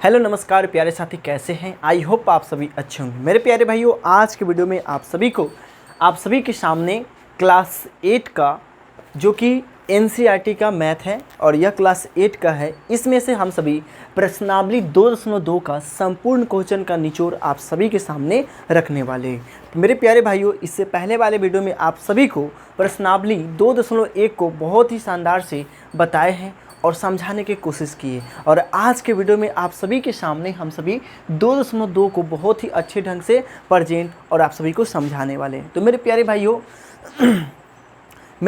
Hello नमस्कार प्यारे साथी, कैसे हैं? आई होप आप सभी अच्छे होंगे। मेरे प्यारे भाइयों, आज के वीडियो में आप सभी के सामने क्लास 8 का जो कि एनसीईआरटी का मैथ है और यह क्लास 8 का है, इसमें से हम सभी प्रश्नावली 2.2 का संपूर्ण क्वेश्चन का निचोड़ आप सभी के सामने रखने वाले हैं। तो मेरे प्यारे भाइयों, इससे पहले वाले वीडियो में आप सभी को प्रश्नावली 2.1 को बहुत ही शानदार से बताए हैं और समझाने की कोशिश की है, और आज के वीडियो में आप सभी के सामने हम सभी 2.2 को बहुत ही अच्छे ढंग से प्रेजेंट और आप सभी को समझाने वाले हैं। तो मेरे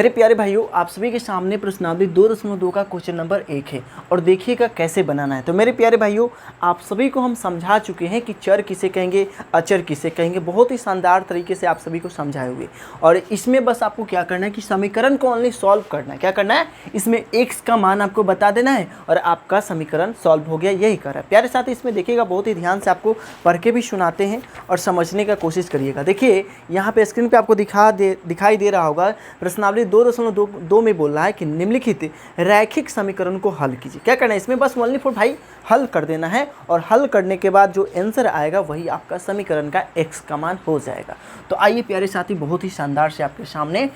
प्यारे भाइयों आप सभी के सामने प्रश्नावली 2.2 का क्वेश्चन नंबर 1 है और देखिएगा कैसे बनाना है। तो मेरे प्यारे भाइयों, आप सभी को हम समझा चुके हैं कि चर किसे कहेंगे, अचर किसे कहेंगे, बहुत ही शानदार तरीके से आप सभी को समझाए हुए। और इसमें बस आपको क्या करना है कि समीकरण को ओनली सॉल्व करना है। क्या करना है? इसमें x का मान आपको बता देना है और आपका समीकरण सॉल्व हो गया, यही कर रहा है। प्यारे साथ इसमें देखिएगा, बहुत ही ध्यान से आपको पढ़ के भी सुनाते हैं और समझने का कोशिश करिएगा। देखिए यहाँ पे स्क्रीन पे आपको दिखाई दे रहा होगा, प्रश्नावली 2.2 में बोल रहा है कि निम्नलिखित रैखिक समीकरण को हल कीजिए। क्या करना है? इसमें बस ओनली फॉर भाई हल कर देना है और हल करने के बाद जो आंसर आएगा वही आपका समीकरण का x का मान हो जाएगा। तो आइए प्यारे साथी, बहुत ही शानदार से आपके सामने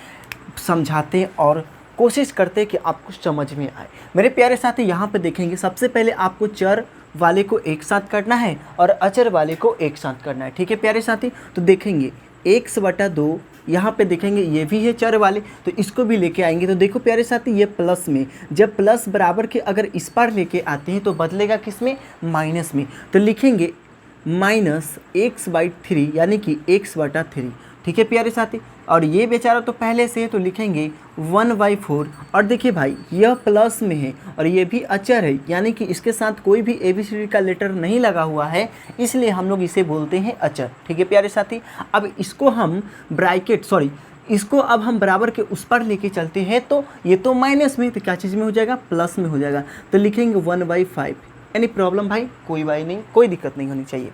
समझाते हैं और कोशिश करते हैं कि आपको समझ में आए। मेरे प्यारे साथी यहाँ पे देखेंगे, सबसे पहले आपको चर वाले को एक साथ करना है और अचर वाले को एक साथ करना है। ठीक है प्यारे साथी, तो देखेंगे x/2 यहाँ पे देखेंगे, ये भी है चर वाले, तो इसको भी लेके आएंगे। तो देखो प्यारे साथी, ये प्लस में, जब प्लस बराबर के अगर इस पार लेके आते हैं तो बदलेगा किस में? माइनस में। तो लिखेंगे -x/3 यानी कि x/3। ठीक है प्यारे साथी, और ये बेचारा तो पहले से है तो लिखेंगे 1/4। और देखिए भाई, यह प्लस में है और ये भी अचर है, यानी कि इसके साथ कोई भी ABCD का लेटर नहीं लगा हुआ है, इसलिए हम लोग इसे बोलते हैं अचर। ठीक है प्यारे साथी, अब इसको हम इसको अब हम बराबर के उस पर लेके चलते हैं, तो ये तो माइनस में, तो क्या चीज़ में हो जाएगा? प्लस में हो जाएगा। तो लिखेंगे 1/5। एनी प्रॉब्लम भाई? कोई बात नहीं, कोई दिक्कत नहीं होनी चाहिए।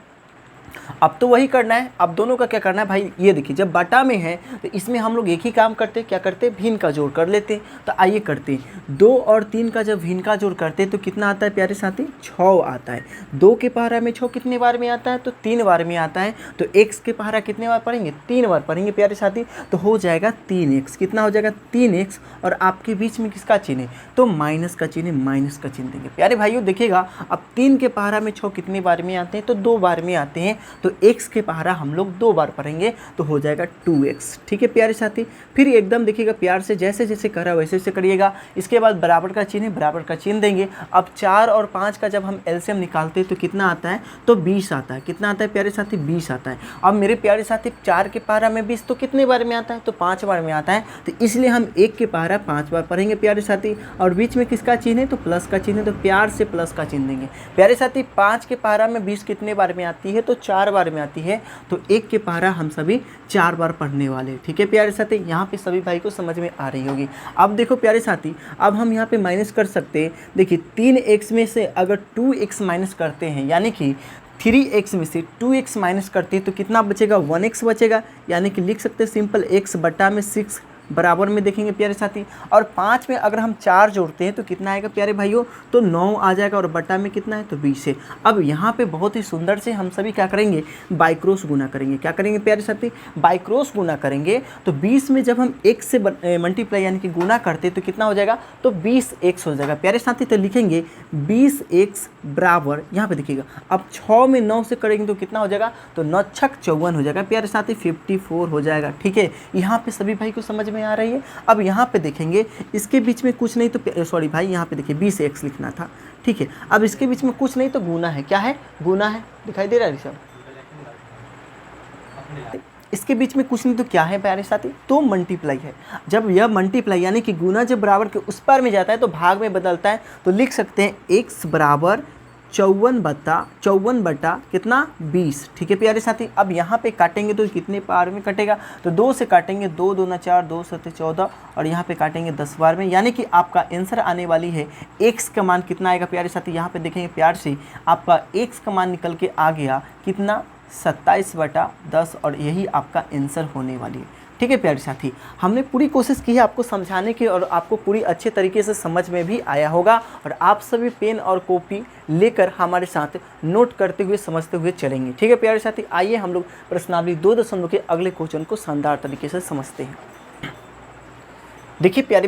अब तो वही करना है। अब दोनों का क्या करना है भाई? ये देखिए, जब बटा में है तो इसमें हम लोग एक ही काम करते हैं, क्या करते हैं? भिन्न का जोड़ कर लेते हैं। तो आइए करते हैं, 2 और 3 का जब भिन्न का जोड़ करते हैं तो कितना आता है प्यारे साथी? 6 आता है। 2 के पहाड़ा में 6 कितने बार में आता है? तो 3 बार में आता है। तो x के पहाड़ा कितने बार पढ़ेंगे? 3 बार पढ़ेंगे प्यारे साथी, तो हो जाएगा 3x। कितना हो जाएगा? 3x। और आपके बीच में किसका चिन्ह है? तो माइनस का चिन्ह है, माइनस का चिन्ह देंगे। प्यारे भाइयों देखिएगा, अब 3 के पहाड़ा में 6 कितने बार में आते हैं? तो 2 बार में आते हैं। तो x के पहाड़ा हम लोग 2 बार पढ़ेंगे तो हो जाएगा 2x। ठीक है प्यारे साथी, फिर एकदम देखिएगा प्यार से, जैसे जैसे कर रहा है वैसे वैसे करिएगा। इसके बाद बराबर का चिन्ह है, बराबर का चिन्ह देंगे। अब 4 और 5 का जब हम एलसीएम निकालते हैं तो कितना आता है? तो 20 आता है। कितना आता है प्यारे साथी? 20 आता है। अब मेरे प्यारे साथी, 4 के पहाड़ा में 20 तो कितने बार में आता है? तो 5 बार में आता है। तो इसलिए हम 1 के पहाड़ा 5 बार पढ़ेंगे प्यारे साथी, और बीच में किसका चिन्ह है? तो प्लस का चिन्ह है, तो प्यार से प्लस का चिन्ह देंगे। प्यारे साथी, 5 के पहाड़ा में 20 कितने बार में आती है? तो 4 बार में आती है। तो 1 के पहाड़ा हम सभी 4 बार पढ़ने वाले। ठीक है प्यारे साथी, यहाँ पे सभी भाई को समझ में आ रही होगी। अब देखो प्यारे साथी, अब हम यहाँ पे माइनस कर सकते हैं। देखिए 3x में से अगर 2x माइनस करते हैं, यानी कि 3x में से 2x माइनस करते हैं तो कितना बचेगा? 1x बचेगा। यानी कि लिख सकते हैं सिंपल, x/6 बराबर में देखेंगे प्यारे साथी। और 5 में अगर हम 4 जोड़ते हैं तो कितना आएगा प्यारे भाइयों? तो 9 आ जाएगा, और बटा में कितना है? तो 20 है। अब यहाँ पे बहुत ही सुंदर से हम सभी क्या करेंगे? बाई क्रॉस गुना करेंगे। क्या करेंगे प्यारे साथी? बाई क्रॉस गुना करेंगे। तो 20 में जब हम x से मल्टीप्लाई यानी कि गुना करते हैं तो कितना हो जाएगा? तो 20x हो जाएगा प्यारे साथी। तो लिखेंगे 20x बराबर, यहाँ पे देखिएगा, अब 6 में 9 से करेंगे तो कितना हो जाएगा? तो 9 छक 54 हो जाएगा प्यारे साथी, 54 हो जाएगा। ठीक है, यहाँ पे सभी भाई को समझ में आ रही है। अब यहाँ पे देखेंगे, इसके बीच में कुछ नहीं तो सॉरी भाई, यहाँ पे देखिए 20x लिखना था। ठीक है, अब इसके बीच में कुछ नहीं तो गुना है। क्या है? गुना है। दिखाई दे रहा है ऋषभ? इसके बीच में कुछ नहीं तो क्या है प्यारे साथी? तो मल्टीप्लाई है। जब यह मल्टीप्लाई यानी कि गुना जब बराबर के उस पार में जाता है तो भाग में बदलता है, तो लिख सकते हैं x बराबर 54 बटा कितना? 20। ठीक है प्यारे साथी, अब यहाँ पे काटेंगे तो कितने बार में कटेगा? तो 2 से काटेंगे, 2 दूना 4, 2 7 14, और यहाँ पे काटेंगे 10 बार में। यानी कि आपका आंसर आने वाली है x का मान कितना आएगा प्यारे साथी? यहाँ पे देखेंगे प्यार से, आपका x का मान निकल के आ गया कितना? 27/10, और यही आपका आंसर होने वाली है। ठीक है प्यारे साथी, हमने पूरी कोशिश की है आपको समझाने की और आपको पूरी अच्छे तरीके से समझ में भी आया होगा और आप सभी पेन और कॉपी लेकर हमारे साथ नोट करते हुए समझते हुए चलेंगे। ठीक है प्यारे साथी, आइए हम लोग प्रश्नावली 2.0 के अगले क्वेश्चन को शानदार तरीके से समझते हैं। देखिए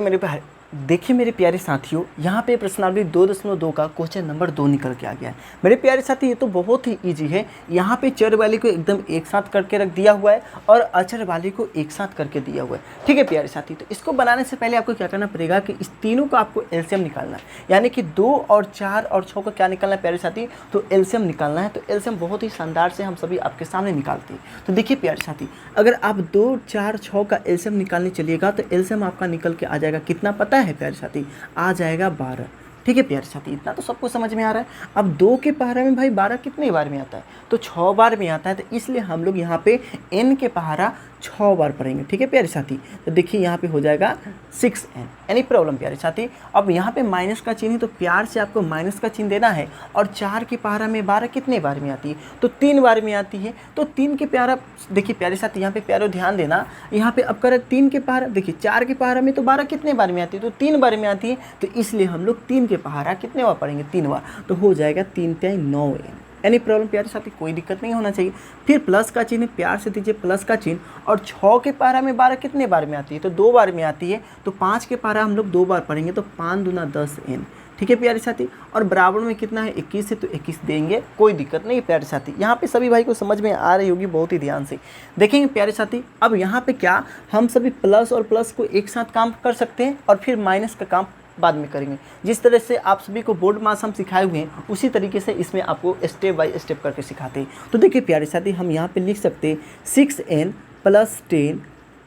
मेरे प्यारे साथियों, यहाँ पे प्रश्नावली 2.2 का क्वेश्चन नंबर 2 निकल के आ गया है। मेरे प्यारे साथी ये तो बहुत ही इजी है। यहाँ पे चर वाले को एकदम एक साथ करके रख दिया हुआ है और अचर वाले को एक साथ करके दिया हुआ है। ठीक है प्यारे साथी, तो इसको बनाने से पहले आपको क्या करना पड़ेगा कि इस तीनों का आपको एलसीएम निकालना है, यानी कि 2 और 4 और 6 का क्या निकालना है प्यारे साथी, तो एलसीएम निकालना है। तो एलसीएम बहुत ही शानदार से हम सभी आपके सामने निकालते हैं। तो देखिए प्यारे साथी, अगर आप 2, 4, 6 का एलसीएम निकालने चलिएगा तो एलसीएम आपका निकल के आ जाएगा कितना पता है प्यारे साथी, आ जाएगा 12। ठीक है प्यारे साथी, इतना तो सबको समझ में आ रहा है। अब 2 के पहाड़ा में भाई 12 कितने बार में आता है, तो 6 बार में आता है, तो इसलिए हम लोग यहाँ पे n के पहाड़ा 6 बार पढ़ेंगे। ठीक है प्यारे साथी, तो देखिए यहाँ पे हो जाएगा 6n। एनी प्रॉब्लम प्यारे साथी। अब यहाँ पे माइनस का चिन्ह है तो प्यार से आपको माइनस का चिन्ह देना है। और 4 के पहाड़ा में 12 कितने बार में आती है, तो 3 बार में आती है। तो 3 के प्यारा, देखिए प्यारे साथी यहाँ पे प्यारो ध्यान देना, यहाँ पे अब कर 3 के पहाड़ा, देखिए 4 के पहाड़ा में तो 12 कितने बार में आती है, तो 3 बार में आती है। तो इसलिए हम लोग 3 के पहाड़ा कितने बार पढ़ेंगे, 3 बार, तो हो जाएगा 3 × 9n। एनी प्रॉब्लम प्यारे साथी, कोई दिक्कत नहीं होना चाहिए। फिर प्लस का चिन्ह, प्यार से दीजिए प्लस का चिन्ह। और 6 के पहाड़ा में 12 कितने बार में आती है, तो 2 बार में आती है। तो 5 के पहाड़ा हम लोग 2 बार पढ़ेंगे, तो 5 दूना 10n। ठीक है प्यारे साथी, और बराबर में कितना है 21 है, तो 21 देंगे, कोई दिक्कत नहीं है प्यारे साथी। यहाँ पे सभी भाई को समझ में आ रही होगी, बहुत ही ध्यान से देखेंगे प्यारे साथी। अब यहाँ पे क्या हम सभी प्लस और प्लस को एक साथ काम कर सकते हैं और फिर माइनस का काम बाद में करेंगे। जिस तरह से आप सभी को बोर्ड मास हम सिखाए हुए हैं उसी तरीके से इसमें आपको स्टेप बाय स्टेप करके सिखाते हैं। तो देखिए प्यारे साथी, हम यहाँ पे लिख सकते हैं 6n + 10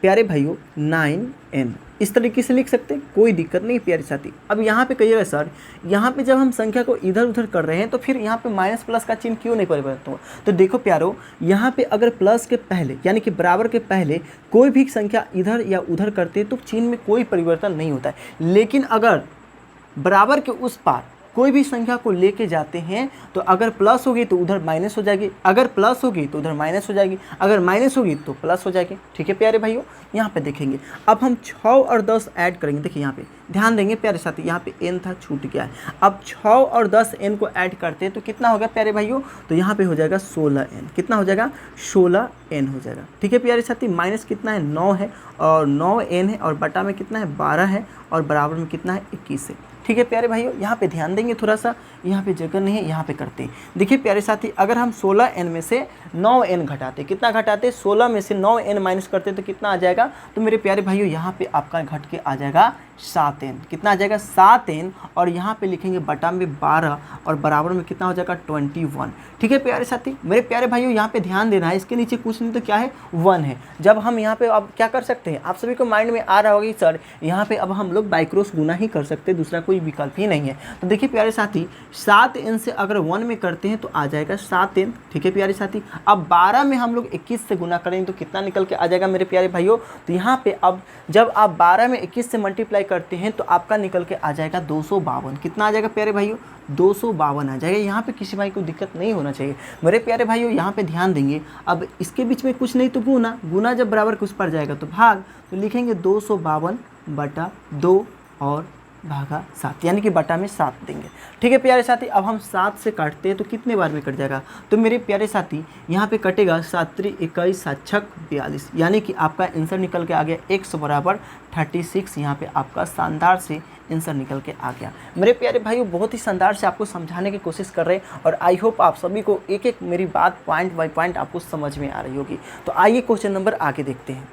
प्यारे भाइयों 9n, इस तरीके से लिख सकते हैं, कोई दिक्कत नहीं प्यारे साथी। अब यहाँ पे कहिएगा सर, यहाँ पे जब हम संख्या को इधर उधर कर रहे हैं तो फिर यहाँ पे माइनस प्लस का चिन्ह क्यों नहीं परिवर्तन हुआ। तो देखो प्यारो, यहाँ पे अगर प्लस के पहले यानी कि बराबर के पहले कोई भी संख्या इधर या उधर करते हैं तो चिन्ह में कोई परिवर्तन नहीं होता है। लेकिन अगर बराबर के उस पार कोई भी संख्या को लेके जाते हैं तो अगर प्लस होगी तो उधर माइनस हो जाएगी, अगर प्लस होगी तो उधर माइनस हो जाएगी, अगर माइनस होगी तो प्लस हो जाएगी। ठीक है प्यारे भाइयों, यहाँ पे देखेंगे अब हम 6 और 10 ऐड करेंगे। देखिए यहाँ पे ध्यान देंगे प्यारे साथी, यहाँ पे n था छूट गया है। अब 6 और 10 n को ऐड करते हैं तो कितना होगा प्यारे भाइयों, तो यहाँ पे हो जाएगा 16n। कितना हो जाएगा, 16n हो जाएगा। ठीक है प्यारे साथी, माइनस कितना है 9 है और 9n है, और बटा में कितना है 12 है, और बराबर में कितना है 21 है। ठीक है प्यारे भाइयों, यहाँ पे ध्यान देंगे थोड़ा सा, यहाँ पे जगह नहीं है, यहाँ पे करते हैं। देखिए प्यारे साथी, अगर हम 16n में से 9n घटाते, कितना घटाते, 16 में से 9n माइनस करते तो कितना आ जाएगा, तो मेरे प्यारे भाइयों यहाँ पे आपका घट के आ जाएगा 7n। कितना आ जाएगा 7n, और यहाँ पे लिखेंगे बटा में 12 और बराबर में कितना हो जाएगा 21। ठीक है प्यारे साथी, मेरे प्यारे भाइयों यहाँ पे ध्यान देना है, इसके नीचे कुछ नहीं तो क्या है 1 है। जब हम यहाँ पे अब क्या कर सकते हैं, आप सभी को माइंड में आ रहा होगा कि सर यहाँ पे अब हम लोग बाई क्रॉस गुना ही कर सकते हैं, दूसरा कोई विकल्प ही नहीं है। तो देखिए प्यारे साथी, 7n से अगर 1 में करते हैं तो आ जाएगा 7n। ठीक है प्यारे साथी, अब 12 में हम लोग 21 से गुना करेंगे तो कितना निकल के आ जाएगा मेरे प्यारे भाइयों, तो यहाँ पे अब जब आप 12 में 21 से मल्टीप्लाई करते हैं तो आपका निकल के आ जाएगा 252। कितना आ जाएगा प्यारे भाइयों, 252 आ जाएगा। यहाँ पे किसी भाई को दिक्कत नहीं होना चाहिए मेरे प्यारे भाइयों। यहाँ पे ध्यान देंगे, अब इसके बीच में कुछ नहीं तो गुना, गुना जब बराबर कुछ पर जाएगा तो भाग, तो लिखेंगे 252/2 और भागा 7, यानी कि बटा में 7 देंगे। ठीक है प्यारे साथी, अब हम 7 से काटते हैं तो कितने बार में कट जाएगा, तो मेरे प्यारे साथी यहाँ पे कटेगा 7 × 21 7 × 42, यानी कि आपका आंसर निकल के आ गया x = 36। यहाँ पे आपका शानदार से आंसर निकल के आ गया। मेरे प्यारे भाइयों, बहुत ही शानदार से आपको समझाने की कोशिश कर रहे हैं और आई होप आप सभी को एक एक मेरी बात पॉइंट बाय पॉइंट आपको समझ में आ रही होगी। तो आइए क्वेश्चन नंबर आगे देखते हैं।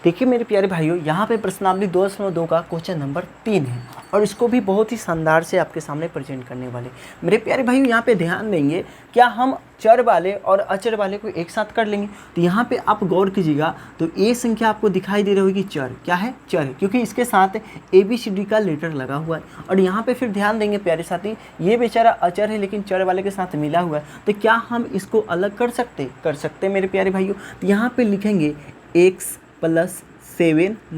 देखिए मेरे प्यारे भाइयों, यहाँ पे प्रश्नावली 2.2 का क्वेश्चन नंबर 3 है और इसको भी बहुत ही शानदार से आपके सामने प्रेजेंट करने वाले। मेरे प्यारे भाइयों, यहाँ पे ध्यान देंगे, क्या हम चर वाले और अचर वाले को एक साथ कर लेंगे, तो यहाँ पे आप गौर कीजिएगा तो ये संख्या आपको दिखाई दे रही होगी चर, क्या है चर है, क्योंकि इसके साथ ABCD का लेटर लगा हुआ है। और यहाँ पे फिर ध्यान देंगे प्यारे साथी, ये बेचारा अचर है लेकिन चर वाले के साथ मिला हुआ है, तो क्या हम इसको अलग कर सकते मेरे प्यारे भाइयों। तो यहाँ पे लिखेंगे x + 7 -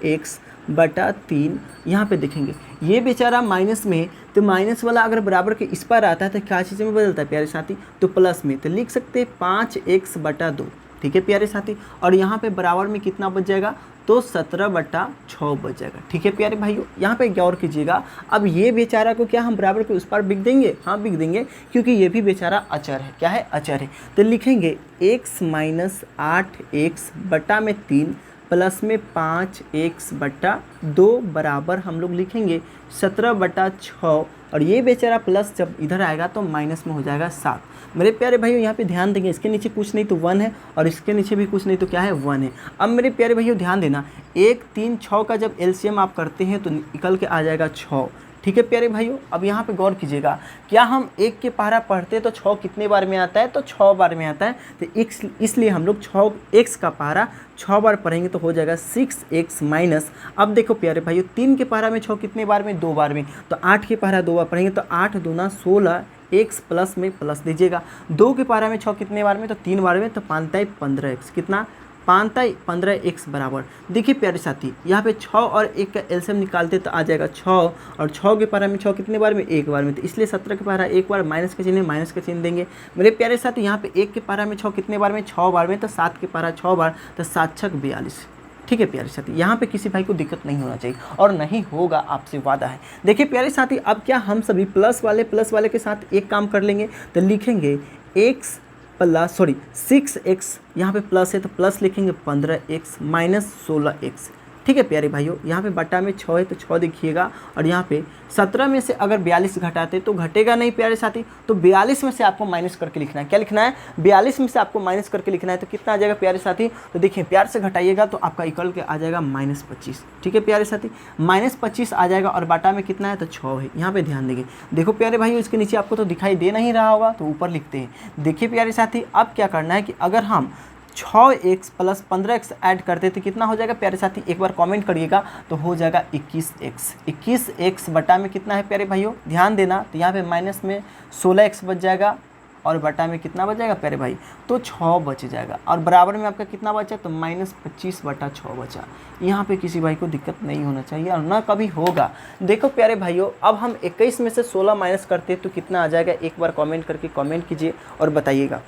8x/3। यहाँ पे देखेंगे ये बेचारा माइनस में है, तो माइनस वाला अगर बराबर के इस पर आता है तो क्या चीज़ में बदलता है प्यारे साथी, तो प्लस में, तो लिख सकते हैं 5x/2। ठीक है प्यारे साथी, और यहाँ पे बराबर में कितना बच जाएगा, तो 17/6 बच जाएगा। ठीक है प्यारे भाइयों, यहाँ पे गौर कीजिएगा। अब ये बेचारा को क्या हम बराबर के उस पार बिक देंगे, हाँ बिक देंगे, क्योंकि ये भी बेचारा अचर है। क्या है, अचर है। तो लिखेंगे x - 8x बटा में 3 प्लस में 5x/2 बराबर हम लोग लिखेंगे 17/6, और ये बेचारा प्लस जब इधर आएगा तो माइनस में हो जाएगा 7। मेरे प्यारे भाइयों यहाँ पे ध्यान देंगे, इसके नीचे कुछ नहीं तो 1 है, और इसके नीचे भी कुछ नहीं तो क्या है, 1 है। अब मेरे प्यारे भाइयों ध्यान देना, 1 3 6 का जब एलसीएम आप करते हैं तो निकल के आ जाएगा 6। ठीक है प्यारे भाइयों, अब यहाँ पे गौर कीजिएगा, क्या हम 1 के पहाड़ा पढ़ते तो 6 कितने बार में आता है, तो 6 बार में आता है। तो इसलिए हम लोग 6x का पहाड़ा 6 बार पढ़ेंगे तो हो जाएगा 6x माइनस, अब देखो प्यारे भाइयों 3 के पहाड़ा में 6 कितने बार में, 2 बार में, तो 8 के पहाड़ा 2 बार पढ़ेंगे तो 8 दूना 16 x प्लस में प्लस दीजिएगा। 2 के पहाड़ा में 6 कितने बार में, तो 3 बार में, तो 5 15x, कितना 5 15x बराबर। देखिए प्यारे साथी यहाँ पे 6 और 1 का एलसीएम निकालते तो आ जाएगा 6, और 6 के पहाड़ा में 6 कितने बार में, 1 बार में, तो इसलिए 17 के पहाड़ा 1 बार, माइनस का चिन्ह माइनस का चिन्ह देंगे। मेरे प्यारे साथी यहाँ पे 1 के पहाड़ा में 6 कितने बार में, 6 बार में, तो 7 के पहाड़ा 6 बार, तो 7 6 42। ठीक है प्यारे साथी, यहाँ पे किसी भाई को दिक्कत नहीं होना चाहिए, और नहीं होगा, आपसे वादा है। देखिए प्यारे साथी, अब क्या हम सभी प्लस वाले के साथ एक काम कर लेंगे, तो लिखेंगे x प्लस 6x, यहाँ पे प्लस है तो प्लस लिखेंगे 15x माइनस 16x। ठीक है प्यारे भाइयों, यहाँ पे बटा में 6 है तो 6 देखिएगा, और यहाँ पे 17 में से अगर 42 घटाते तो घटेगा नहीं प्यारे साथी, तो 42 में से आपको माइनस करके लिखना है। क्या लिखना है, 42 में से आपको माइनस करके लिखना है। तो कितना आ जाएगा प्यारे साथी, तो देखिए प्यार से घटाइएगा तो आपका इक्वल के आ जाएगा -25। ठीक है प्यारे साथी, -25 आ जाएगा, और बाटा में कितना है, तो 6 है। यहाँ पे ध्यान देंगे, देखो प्यारे भाइयों इसके नीचे आपको तो दिखाई दे नहीं रहा होगा, तो ऊपर लिखते हैं। देखिए प्यारे साथी, अब क्या करना है कि अगर हम 6x प्लस 15x ऐड करते तो कितना हो जाएगा प्यारे साथी, एक बार कमेंट करिएगा, तो हो जाएगा 21x बटा में कितना है प्यारे भाइयों, ध्यान देना, तो यहाँ पे माइनस में 16x बच जाएगा, और बटा में कितना बच जाएगा प्यारे भाई, तो 6 बच जाएगा, और बराबर में आपका कितना बचा, तो -25/6 बचा। यहाँ पे किसी भाई को दिक्कत नहीं होना चाहिए, और ना कभी होगा। देखो प्यारे भाइयों, अब हम 21 में से 16 माइनस करते तो कितना आ जाएगा, एक बार कमेंट करके कमेंट कीजिए और बताइएगा।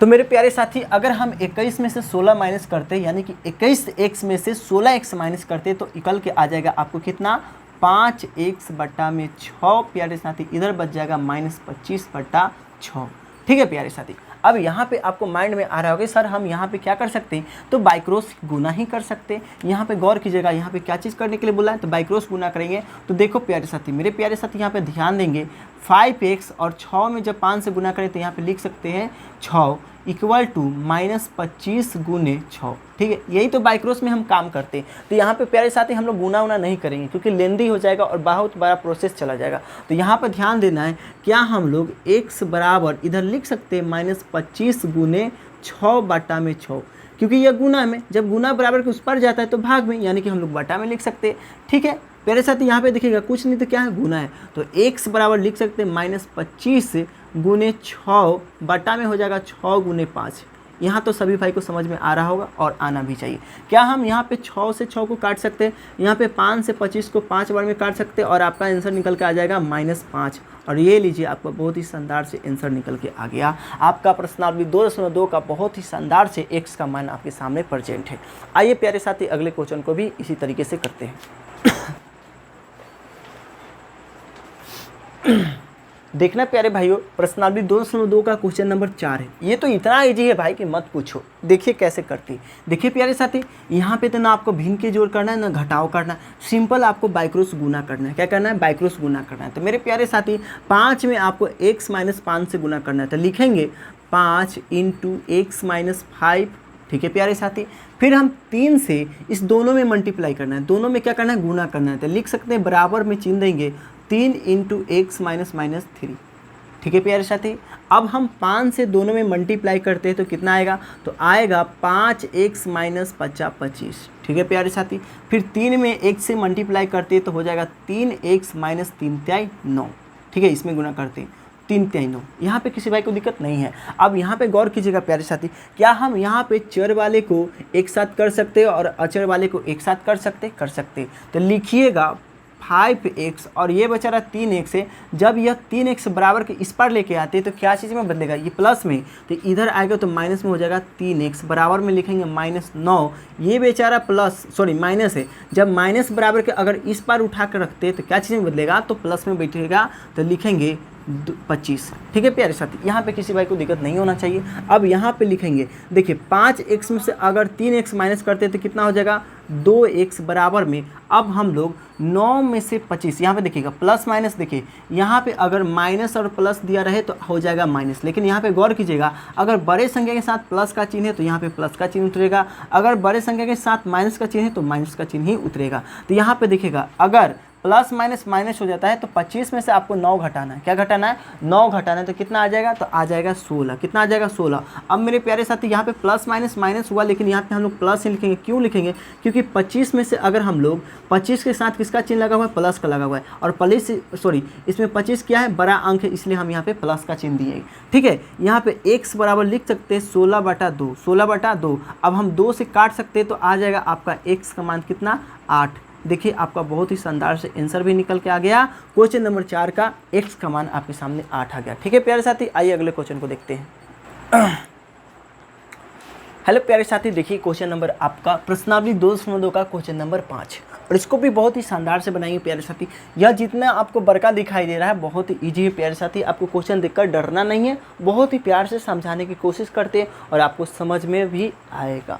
तो मेरे प्यारे साथी, अगर हम 21 में से 16 माइनस करते, यानी कि 21x में से 16x माइनस करते, तो इक्वल के आ जाएगा आपको कितना, 5x बटा में 6 प्यारे साथी, इधर बच जाएगा -25/6। ठीक है प्यारे साथी, अब यहाँ पे आपको माइंड में आ रहा होगा सर हम यहाँ पे क्या कर सकते हैं, तो बाई क्रॉस गुना ही कर सकते हैं। यहाँ पे गौर कीजिएगा, यहाँ पे क्या चीज़ करने के लिए बोला है, तो बाई क्रॉस गुना करेंगे। तो देखो प्यारे साथी, मेरे प्यारे साथी यहाँ पे ध्यान देंगे, 5x और 6 में जब 5 से गुना करें तो यहाँ पे लिख सकते हैं 6 इक्वल टू -25 गुने 6। ठीक है, यही तो बाई क्रॉस में हम काम करते हैं। तो यहाँ पे प्यारे साथी हम लोग गुना नहीं करेंगे, क्योंकि लेंदी हो जाएगा और बहुत बड़ा प्रोसेस चला जाएगा। तो यहाँ पर ध्यान देना है, क्या हम लोग x बराबर इधर लिख सकते हैं -25 गुने 6 बटा में 6, क्योंकि यह गुना में, जब गुना बराबर के उस पर जाता है तो भाग में, यानी कि हम लोग बटा में लिख सकते हैं। ठीक है प्यारे साथी, यहाँ पे देखिएगा कुछ नहीं तो क्या है, गुना है, तो x बराबर लिख सकते हैं -25 गुने 6 बटा में हो जाएगा 6 गुने 5। यहाँ तो सभी भाई को समझ में आ रहा होगा, और आना भी चाहिए। क्या हम यहाँ पे 6 से 6 को काट सकते हैं, यहाँ पे 5 से 25 को 5 बार में काट सकते हैं, और आपका आंसर निकल के आ जाएगा -5। और ये लीजिए, आपका बहुत ही शानदार से आंसर निकल के आ गया। आपका प्रश्नावली 2.2 का बहुत ही शानदार से x का मान आपके सामने प्रेजेंट है। आइए प्यारे साथी, अगले क्वेश्चन को भी इसी तरीके से करते हैं। देखना प्यारे भाइयों, प्रश्नावली 2.2 का क्वेश्चन नंबर 4 है। ये तो इतना इजी है भाई कि मत पूछो। देखिए कैसे करती है। देखिए प्यारे साथी, यहाँ पे तो ना आपको भिन्न के जोड़ करना है ना घटाव करना है, सिंपल आपको बाई क्रॉस गुना करना है। क्या करना है, बाई क्रॉस गुना करना है। तो मेरे प्यारे साथी, 5 में आपको x - 5 से गुना करना है, तो लिखेंगे 5 × x - 5। ठीक है प्यारे साथी, फिर हम 3 से इस दोनों में मल्टीप्लाई करना है, दोनों में क्या करना है, गुना करना है। तो लिख सकते हैं बराबर में चिन्ह देंगे 3 × x - 3। ठीक है प्यारे साथी, अब हम 5 से दोनों में मल्टीप्लाई करते हैं तो कितना आएगा, तो आएगा 5x - 50 25। ठीक है प्यारे साथी, फिर 3 में 1 से मल्टीप्लाई करते हैं तो हो जाएगा 3x - 3 × 9। ठीक है, इसमें गुना करते हैं 3 × 9। यहाँ पे किसी भाई को दिक्कत नहीं है। अब यहाँ पे गौर कीजिएगा प्यारे साथी, क्या हम यहाँ पे चर वाले को एक साथ कर सकते हैं और अचर वाले को एक साथ कर सकते? कर सकते। तो लिखिएगा 5x और ये बेचारा 3x है। जब यह 3x बराबर के इस पर लेके आते हैं तो क्या चीज़ में बदलेगा, ये प्लस में, तो इधर आएगा तो माइनस में हो जाएगा 3x, बराबर में लिखेंगे -9। ये बेचारा माइनस है, जब माइनस बराबर के अगर इस पर उठा कर रखते हैं तो क्या चीज़ में बदलेगा, तो प्लस में बैठेगा, तो लिखेंगे 25। ठीक है प्यारे साथी, यहाँ पे किसी भाई को दिक्कत नहीं होना चाहिए। अब यहाँ पे लिखेंगे, देखिए 5x में से अगर 3x माइनस करते हैं तो कितना हो जाएगा 2x, बराबर में अब हम लोग 9 में से 25, यहाँ पे देखिएगा प्लस माइनस, देखिए यहाँ पे अगर माइनस और प्लस दिया रहे तो हो जाएगा माइनस, लेकिन यहाँ पे गौर कीजिएगा अगर बड़े संख्या के साथ प्लस का चिन्ह है तो यहाँ पे प्लस का चिन्ह उतरेगा, अगर बड़े संख्या के साथ माइनस का चिन्ह है तो माइनस का चिन्ह ही उतरेगा। तो यहाँ पे देखिएगा अगर प्लस माइनस माइनस हो जाता है तो 25 में से आपको 9 घटाना है। क्या घटाना है, 9 घटाना है, तो कितना आ जाएगा, तो आ जाएगा 16। कितना आ जाएगा 16। अब मेरे प्यारे साथी यहाँ पे प्लस माइनस माइनस हुआ, लेकिन यहाँ पे हम लोग प्लस ही लिखेंगे। क्यों लिखेंगे, क्योंकि 25 में से अगर हम लोग 25 के साथ किसका चिन्ह लगा हुआ है, प्लस का लगा हुआ है, और इसमें 25 क्या है, बड़ा अंक है, इसलिए हम यहाँ पे प्लस का चिन्ह दिए। ठीक है, यहाँ पे x बराबर लिख सकते हैं 16/2, 16/2। अब हम 2 से काट सकते हैं तो आ जाएगा आपका x का मान कितना, 8। देखिए आपका बहुत ही शानदार से आंसर भी निकल के आ गया। क्वेश्चन नंबर 4 का x का मान आपके सामने 8 आ गया। ठीक है प्यारे साथी, आइए अगले क्वेश्चन को देखते हैं। हेलो प्यारे साथी, देखिए क्वेश्चन नंबर आपका प्रश्नावली 2.2 का क्वेश्चन नंबर 5, और इसको भी बहुत ही शानदार से बनाएंगे प्यारे साथी। यह जितना आपको बड़का दिखाई दे रहा है बहुत ही ईजी है प्यारे साथी, आपको क्वेश्चन देखकर डरना नहीं है, बहुत ही प्यार से समझाने की कोशिश करते हैं और आपको समझ में भी आएगा।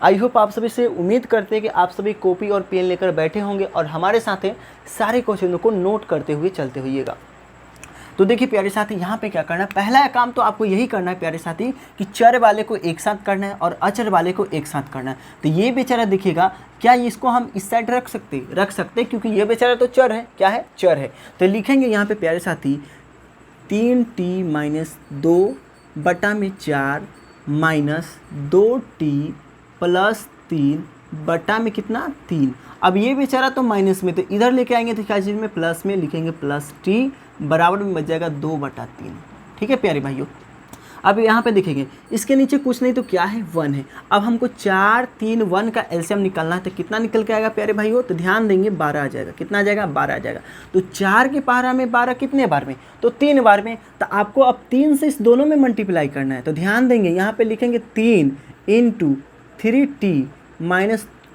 आई होप आप सभी से उम्मीद करते हैं कि आप सभी कॉपी और पेन लेकर बैठे होंगे और हमारे साथ सारे क्वेश्चनों को नोट करते हुए चलते होइएगा। तो देखिए प्यारे साथी, यहाँ पे क्या करना है, पहला काम तो आपको यही करना है प्यारे साथी कि चर वाले को एक साथ करना है और अचर वाले को एक साथ करना है। तो ये बेचारा देखिएगा, क्या इसको हम इस साइड रख सकते क्योंकि ये बेचारा तो चर है, क्या है, चर है। तो लिखेंगे यहाँ पे प्यारे साथी 3t-2 बटा में 4 माइनस 2t प्लस 3 बटा में कितना, 3। अब ये बेचारा तो माइनस में, तो इधर लेके आएंगे तो क्या चीज़ में, प्लस में लिखेंगे प्लस t, बराबर में बच जाएगा 2/3। ठीक है प्यारे भाइयों, अब यहाँ पे देखेंगे इसके नीचे कुछ नहीं तो क्या है, 1 है। अब हमको 4, 3, 1 का एलसीएम निकालना है, तो कितना निकल के आएगा प्यारे भाइयों, तो ध्यान देंगे 12 आ जाएगा। कितना आ जाएगा, 12 आ जाएगा। तो 4 के पहाड़ा में 12 कितने बार में, तो 3 बार में। तो आपको अब 3 से इस दोनों में मल्टीप्लाई करना है, तो ध्यान देंगे यहाँ पे लिखेंगे 3 × 3t -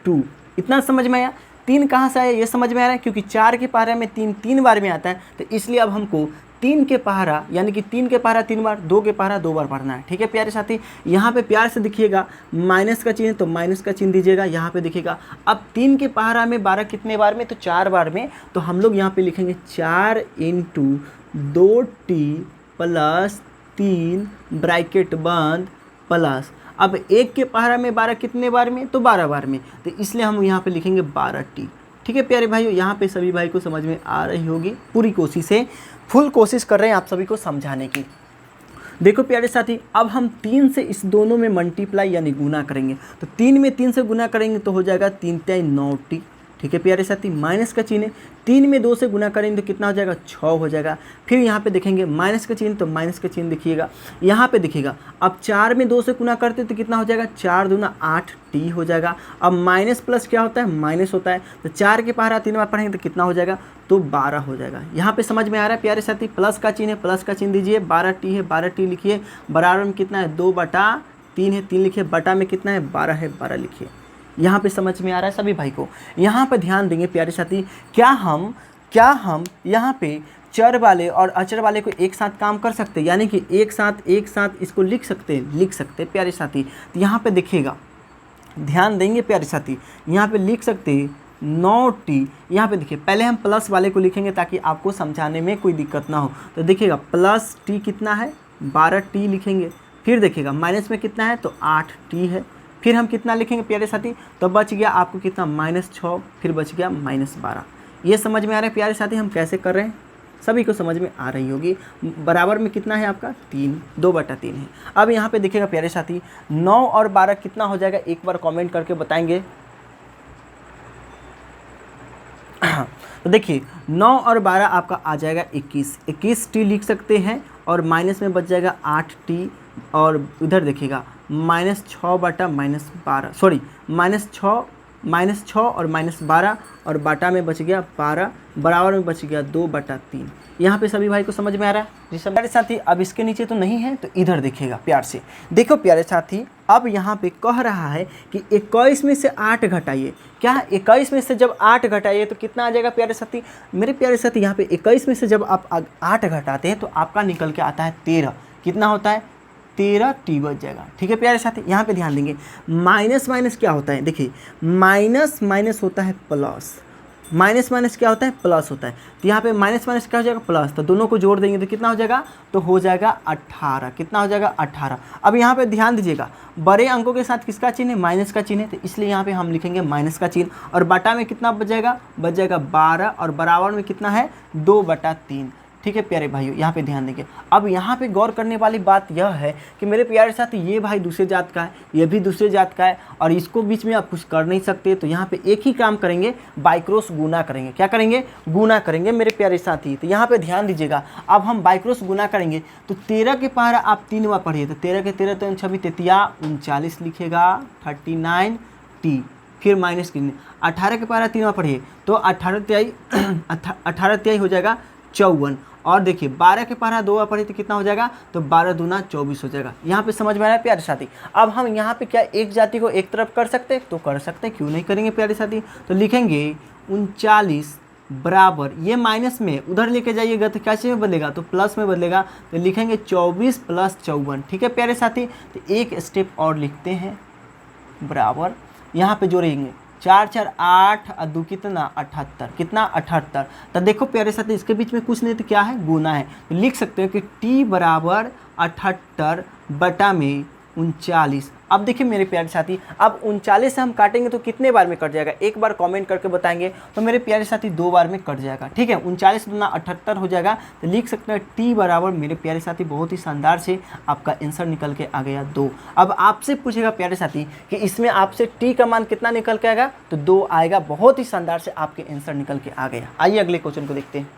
2। इतना समझ में आया। 3 कहाँ से आया ये समझ में आ रहा है, क्योंकि 4 के पहाड़ा में 3 बार में आता है, तो इसलिए अब हमको 3 के पहाड़ा यानी कि 3 के पहाड़ा 3 बार, 2 के पहाड़ा 2 बार पढ़ना है। ठीक है प्यारे साथी, यहाँ पे प्यार से दिखिएगा माइनस का चिन्ह, तो माइनस का चिन्ह दीजिएगा। यहाँ पे देखिएगा अब 3 के पहाड़ा में 12 कितने बार में, तो 4 बार में। तो हम लोग यहाँ पे लिखेंगे 4 × 2t + 3 ब्रैकेट बंद प्लस, अब 1 के पहाड़ा में 12 कितने बार में, तो 12 बार में, तो इसलिए हम यहाँ पे लिखेंगे 12t। ठीक है प्यारे भाइयों, यहाँ पे सभी भाई को समझ में आ रही होगी। पूरी कोशिश है, फुल कोशिश कर रहे हैं आप सभी को समझाने की। देखो प्यारे साथी, अब हम 3 से इस दोनों में मल्टीप्लाई यानी गुना करेंगे, तो 3 में 3 से गुना करेंगे तो हो जाएगा 3 × 9t। ठीक है प्यारे साथी, माइनस का चिन्ह है, 3 में 2 से गुना करेंगे तो कितना हो जाएगा, 6 हो जाएगा। फिर यहाँ पे देखेंगे माइनस का चिन्ह, तो माइनस का चिन्ह देखिएगा। यहाँ पे देखिएगा अब 4 में 2 से गुना करते तो कितना हो जाएगा, 4 दूना 8t हो जाएगा। अब माइनस प्लस क्या होता है, माइनस होता है, तो 4 के पहाड़ा 3 बार पढ़ेंगे तो कितना हो जाएगा, तो 12 हो जाएगा। यहाँ पे समझ में आ रहा है प्यारे साथी, प्लस का चिन्ह है, प्लस का चिन्ह दीजिए, 12t है, 12t लिखिए, बराबर में कितना है, 2/3 है, 3 लिखिए, बटा में कितना है, 12 है, 12 लिखिए। यहाँ पे समझ में आ रहा है सभी भाई को। यहाँ पे ध्यान देंगे प्यारे साथी, क्या हम यहाँ पे चर वाले और अचर वाले को एक साथ काम कर सकते हैं, यानी कि एक साथ इसको लिख सकते हैं प्यारे साथी। तो यहाँ पे देखिएगा, ध्यान देंगे प्यारे साथी, यहाँ पे लिख सकते हैं 9t। यहाँ पे देखिए पहले हम प्लस वाले को लिखेंगे ताकि आपको समझाने में कोई दिक्कत ना हो। तो देखिएगा प्लस t कितना है, 12t लिखेंगे। फिर देखिएगा माइनस में कितना है, तो 8t है। फिर हम कितना लिखेंगे प्यारे साथी, तो बच गया आपको कितना, -6, फिर बच गया -12। ये समझ में आ रहा है प्यारे साथी हम कैसे कर रहे हैं, सभी को समझ में आ रही होगी। बराबर में कितना है आपका, 3, 2/3 है। अब यहाँ पे देखिएगा प्यारे साथी 9 और 12 कितना हो जाएगा, एक बार कमेंट करके बताएंगे। तो देखिए 9 और 12 आपका आ जाएगा 21t लिख सकते हैं, और माइनस में बच जाएगा 8t, और इधर देखिएगा -6 बटा -12 -6 -6 और -12 और बाटा में बच गया 12, बराबर में बच गया 2/3। यहाँ पे सभी भाई को समझ में आ रहा है जी सब प्यारे साथी। अब इसके नीचे तो नहीं है तो इधर देखिएगा प्यार से, देखो प्यारे साथी। अब यहाँ पे कह रहा है कि 21 में से 8 घटाइए। क्या 21 में से जब 8 घटाइए तो कितना आ जाएगा प्यारे साथी? मेरे प्यारे साथी यहाँ पे 21 में से जब आप 8 घटाते हैं तो आपका निकल के आता है 13। कितना होता है? 13 टी बच जाएगा। ठीक है प्यारे साथी, यहाँ पे ध्यान देंगे। माइनस माइनस क्या होता है? देखिए माइनस माइनस होता है प्लस, माइनस माइनस क्या होता है? प्लस होता है। तो यहाँ पे माइनस माइनस क्या हो जाएगा? प्लस। तो दोनों को जोड़ देंगे तो कितना हो जाएगा? तो हो जाएगा 18। कितना हो जाएगा? 18। अब यहाँ पे ध्यान दीजिएगा, बड़े अंकों के साथ किसका चिन्ह है? माइनस का चिन्ह है, तो इसलिए यहाँ पे हम लिखेंगे माइनस का चिन्ह। और बटा में कितना बच जाएगा? बच जाएगा 12 और बराबर में कितना है? 2/3। ठीक है प्यारे भाइयों, यहाँ पे ध्यान देंगे। अब यहाँ पे गौर करने वाली बात यह है कि मेरे प्यारे साथ ये भाई दूसरे जात का है, ये भी दूसरे जात का है और इसको बीच में आप कुछ कर नहीं सकते। तो यहाँ पे एक ही काम करेंगे, बाई क्रॉस गुना करेंगे। क्या करेंगे? गुना करेंगे मेरे प्यारे साथी। तो यहाँ पे ध्यान दीजिएगा, अब हम बाई क्रॉस गुना करेंगे तो 13 के पहाड़ा आप 3 बार पढ़िए। तो 13 के 13 तो 26 33 39 लिखेगा 39 टी, फिर माइनस कितने? 18 के पहाड़ा 3 बार पढ़िए तो 18 तिहाई हो जाएगा 54। और देखिए 12 के पहाड़ा 2 बार पढ़े तो कितना हो जाएगा? तो 12 दूना 24 हो जाएगा। यहाँ पे समझ में आ रहा है प्यारे साथी? अब हम यहाँ पे क्या एक जाति को एक तरफ कर सकते हैं? तो कर सकते हैं, क्यों नहीं करेंगे प्यारे साथी। तो लिखेंगे 39 बराबर, ये माइनस में उधर लेके जाइएगा तो कैसे में बदलेगा? तो प्लस में बदलेगा। तो लिखेंगे 24 + 54। ठीक है प्यारे साथी, तो एक स्टेप और लिखते हैं बराबर, यहाँ पे जोड़ेंगे 4 4 8 और 2 कितना? 78। कितना? 78। तो देखो प्यारे साथी, इसके बीच में कुछ नहीं तो क्या है? गुना है। तो लिख सकते हो कि t बराबर 78 बटा में 39। अब देखिए मेरे प्यारे साथी, अब 39 से हम काटेंगे तो कितने बार में कट जाएगा? एक बार कमेंट करके बताएंगे। तो मेरे प्यारे साथी 2 बार में कट जाएगा। ठीक है, 39 दूना 78 हो जाएगा। तो लिख सकते हैं t बराबर, मेरे प्यारे साथी बहुत ही शानदार से आपका आंसर निकल के आ गया 2। अब आपसे पूछेगा प्यारे साथी कि इसमें आपसे t का मान कितना निकल के आएगा? तो 2 आएगा। बहुत ही शानदार से आपके आंसर निकल के आ गया। आइए अगले क्वेश्चन को देखते हैं।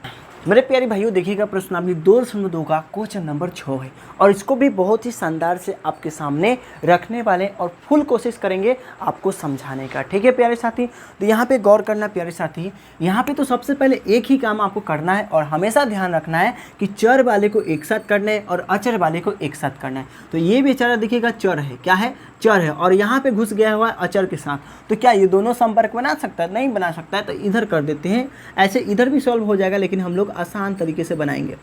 मेरे प्यारे भाइयों देखिएगा, प्रश्नावली 2.2 का क्वेश्चन नंबर 6 है और इसको भी बहुत ही शानदार से आपके सामने रखने वाले और फुल कोशिश करेंगे आपको समझाने का। ठीक है प्यारे साथी, तो यहाँ पे गौर करना प्यारे साथी। यहाँ पे तो सबसे पहले एक ही काम आपको करना है और हमेशा ध्यान रखना है कि चर वाले को एक साथ करना है और अचर वाले को एक साथ करना है। तो ये बेचारा देखिएगा चर है, क्या है? चर है, और यहाँ पे घुस गया हुआ है अचर के साथ। तो क्या ये दोनों संपर्क बना सकता है? नहीं बना सकता है। तो इधर कर देते हैं, ऐसे इधर भी सॉल्व हो जाएगा, लेकिन हम लोग आसान तरीके से बनाएंगे।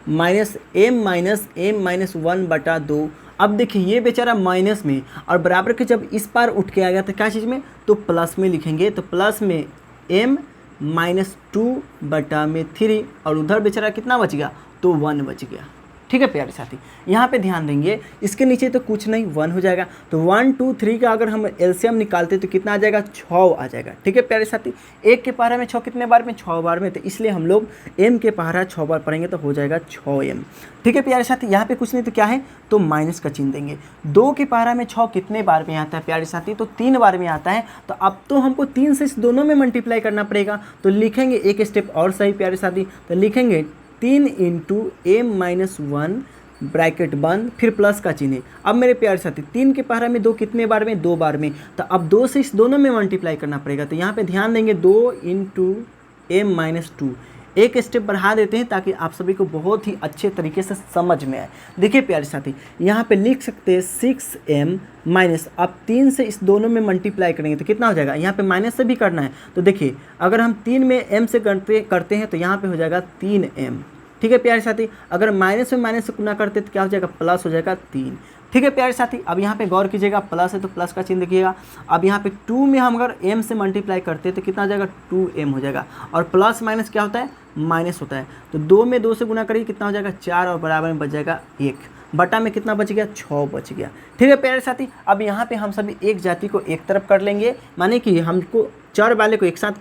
-m-1/2। अब देखिए ये बेचारा माइनस में और बराबर के जब इस पार उठ के आ गया तो क्या चीज़ में? तो प्लस में लिखेंगे। तो प्लस में m-2/3 और उधर बेचारा कितना बच गया? तो 1 बच गया। ठीक है प्यारे साथी, यहाँ पे ध्यान देंगे, इसके नीचे तो कुछ नहीं, 1 हो जाएगा। तो 1 2 3 का अगर हम एलसीएम निकालते तो कितना आ जाएगा? 6 आ जाएगा। ठीक है प्यारे साथी, 1 के पहाड़ा में 6 कितने बार में? 6 बार में। तो इसलिए हम लोग m के पहाड़ा 6 बार पढ़ेंगे तो हो जाएगा 6m। ठीक है प्यारे साथी, यहाँ पे कुछ नहीं तो क्या है? तो माइनस का चिन्ह देंगे। 2 के पहाड़ा में 6 कितने बार में आता है प्यारे साथी? तो 3 बार में आता है। तो अब तो हमको 3 से इस दोनों में मल्टीप्लाई करना पड़ेगा। तो लिखेंगे एक स्टेप और सही प्यारे साथी, तो लिखेंगे 3 × m-1 ब्रैकेट बंद, फिर प्लस का चिन्ह। अब मेरे प्यारे साथी 3 के पहाड़ा में 2 कितने बार में? 2 बार में। तो अब 2 से इस दोनों में मल्टीप्लाई करना पड़ेगा। तो यहाँ पे ध्यान देंगे 2 × m-2। एक स्टेप बढ़ा देते हैं ताकि आप सभी को बहुत ही अच्छे तरीके से समझ में आए। देखिए प्यारे साथी, यहाँ पे लिख सकते हैं 6m माइनस, अब 3 से इस दोनों में मल्टीप्लाई करेंगे तो कितना हो जाएगा? यहाँ पे माइनस से भी करना है। तो देखिए अगर हम 3 में m से करते हैं तो यहाँ पे हो जाएगा 3m। ठीक है प्यारे साथी, अगर माइनस में माइनस से गुना करते तो क्या हो जाएगा? प्लस हो जाएगा 3। ठीक है प्यारे साथी, अब यहाँ पे गौर कीजिएगा, प्लस है तो प्लस का चिन्ह देखिएगा। अब यहाँ पे 2 में हम अगर m से मल्टीप्लाई करते हैं तो कितना हो जाएगा? 2m हो जाएगा। और प्लस माइनस क्या होता है? माइनस होता है। तो 2 में 2 से गुना करिए, कितना हो जाएगा? 4 और बराबर में बच जाएगा 1। बटा में कितना बच गया? 6 बच गया। ठीक है प्यारे साथी, अब यहाँ पे हम सभी एक जाति को एक तरफ कर लेंगे, माने कि हमको चर वाले को एक साथ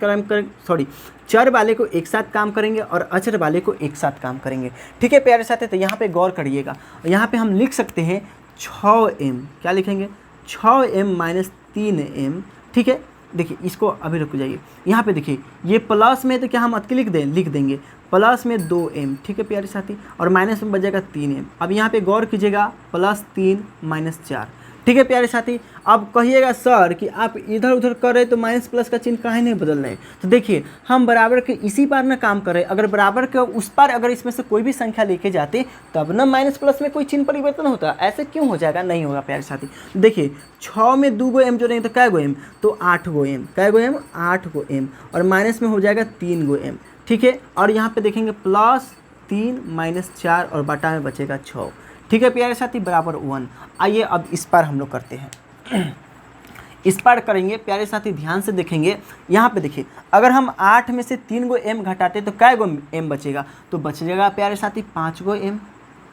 चर वाले को एक साथ काम करेंगे और अचर वाले को एक साथ काम करेंगे। ठीक है प्यारे साथी, तो यहाँ पे गौर करिएगा, यहाँ पे हम लिख सकते हैं 6m। क्या लिखेंगे? 6m - 3m। ठीक है, देखिए इसको अभी रुक जाइए, यहाँ पे देखिए ये प्लस में तो क्या हम अतके लिख देंगे प्लस में 2m। ठीक है प्यारे साथी, और माइनस में बच जाएगा 3m। अब यहाँ पे गौर कीजिएगा, +3 - 4। ठीक है प्यारे साथी। अब कहिएगा सर कि आप इधर उधर कर रहे तो माइनस प्लस का चिन्ह काहे नहीं बदल रहे? तो देखिए हम बराबर के इसी पार ना काम कर रहे, अगर बराबर के उस पार अगर इसमें से कोई भी संख्या लेके जाते तब ना माइनस प्लस में कोई चिन्ह परिवर्तन होता। ऐसे क्यों हो जाएगा? नहीं होगा प्यारे साथी। देखिए 6 में 2 गो एम जोड़ेंगे तो कै गो एम? तो 8 गो एम। कै गो एम? 8 गो एम। और माइनस में हो जाएगा 3 गो एम। ठीक है, और यहाँ पे देखेंगे प्लस 3 माइनस 4 और बटा में बचेगा 6। ठीक है प्यारे साथी, बराबर 1। आइए अब इस पार हम लोग करते हैं। इस पार करेंगे प्यारे साथी, ध्यान से देखेंगे। यहाँ पे देखिए अगर हम 8 में से 3 गो एम घटाते तो कै गो एम बचेगा? तो बचेगा प्यारे साथी 5 गो एम।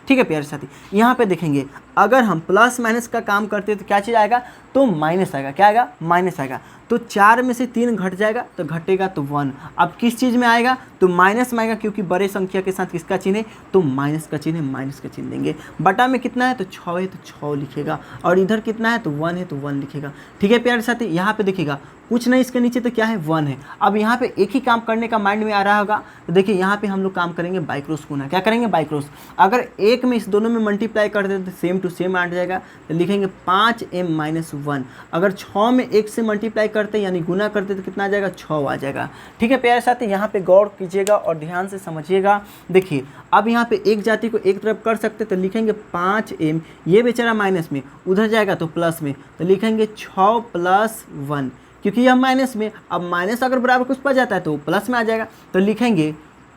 ठीक है प्यारे साथी, यहाँ पे देखेंगे अगर हम प्लस माइनस का काम करते हैं तो क्या चीज़ आएगा? तो माइनस आएगा। क्या आएगा? माइनस आएगा। तो 4 में से 3 घट जाएगा तो घटेगा तो 1। अब किस चीज़ में आएगा? तो माइनस में आएगा, क्योंकि बड़े संख्या के साथ किसका चिन्ह है? तो माइनस का चिन्ह है, माइनस का चिन्ह देंगे। बटा में कितना है? तो 6 है तो 6 लिखेगा। और इधर कितना है? तो 1 है तो 1 लिखेगा। ठीक है प्यारे साथी, यहाँ पे देखिएगा कुछ नहीं, इसके नीचे तो क्या है? 1 है। अब यहाँ पे एक ही काम करने का माइंड में आ रहा होगा, तो देखिए यहाँ पे हम लोग काम करेंगे बाई क्रॉस गुना। क्या करेंगे? By cross. अगर एक में इस दोनों में मल्टीप्लाई कर देते तो सेम टू सेम आ जाएगा, तो लिखेंगे 5m माइनस 1। अगर 6 में 1 से मल्टीप्लाई करते यानी गुना करते तो कितना आ जाएगा? 6 आ जाएगा। ठीक है प्यारे साथी, यहाँ पे गौर कीजिएगा और ध्यान से समझिएगा। देखिए अब यहाँ पे एक जाति को एक तरफ कर सकते तो लिखेंगे 5m, ये बेचारा माइनस में, उधर जाएगा तो प्लस में, तो लिखेंगे 6 प्लस 1, क्योंकि यह माइनस में। अब माइनस अगर बराबर कुछ पर जाता है तो प्लस में आ जाएगा, तो लिखेंगे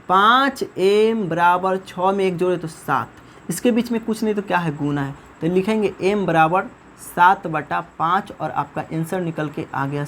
5m बराबर 6 में 1 जोड़े तो 7। इसके बीच में कुछ नहीं तो क्या है? गुना है, तो लिखेंगे m बराबर 7/5 और आपका आंसर निकल के आ गया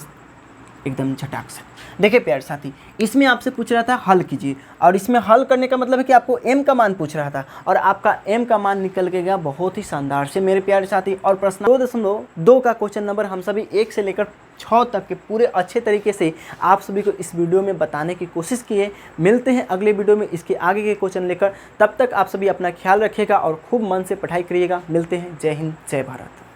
एकदम झटाक से। देखिए प्यारे साथी, इसमें आपसे पूछ रहा था हल कीजिए, और इसमें हल करने का मतलब है कि आपको m का मान पूछ रहा था और आपका m का मान निकल के गया बहुत ही शानदार से मेरे प्यारे साथी। और प्रश्न 2.2 का क्वेश्चन नंबर हम सभी 1 से लेकर 6 तक के पूरे अच्छे तरीके से आप सभी को इस वीडियो में बताने की कोशिश की है। मिलते हैं अगले वीडियो में इसके आगे के क्वेश्चन लेकर। तब तक आप सभी अपना ख्याल रखिएगा और खूब मन से पढ़ाई करिएगा। मिलते हैं। जय हिंद, जय भारत।